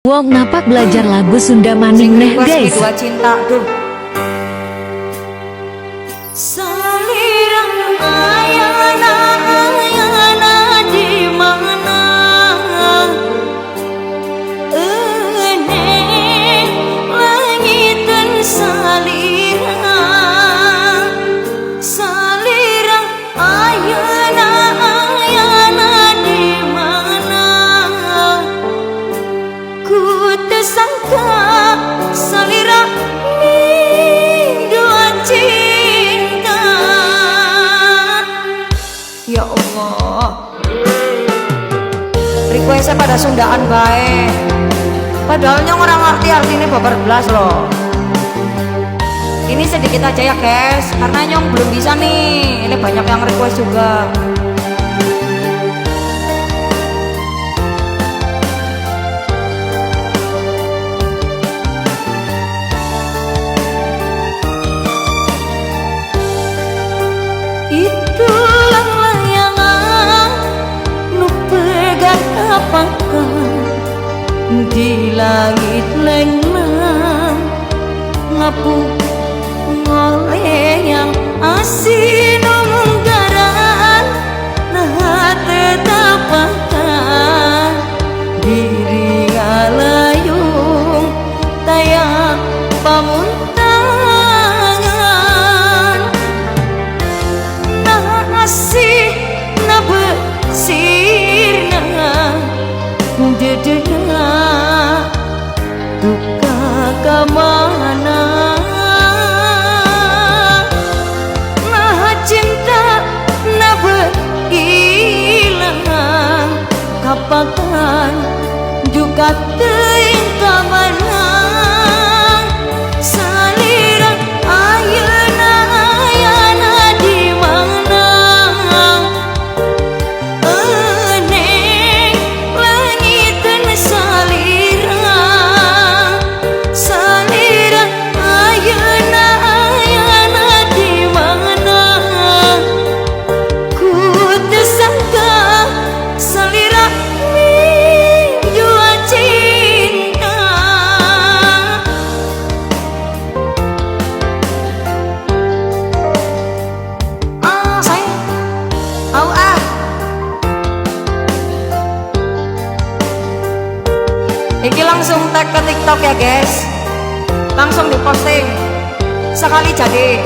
Wong napa belajar lagu Sunda maning neh guys. Dua cinta tuh. Salirang ayana ayana di mana eneng langitan salirang salirang ayana ayana di mana ku tersangka salirang dua cinta. Ya Allah, Requestnya pada Sundaan baik. Padahal nyong orang ngerti artinya babar belas loh. Ini sedikit aja ya guys, karena nyong belum bisa nih. Ini banyak yang request juga. itulah layangan nu pegang apakah di langit lenang ngapung ngoleh yang asin menggaran nah tetapakan diri ngalayung tayang pamuntangan nah asih na besirna dedena duka kemana nah cinta na hilang kapakan juga teuing kamana salirang ayeuna ayana di mana eneng langiteun salirang salirang ayeuna ayana di mana ku tersangka salirang dua cinta. Sayang, Iki langsung tag ke TikTok ya guys. Langsung diposting. Sekali jadi.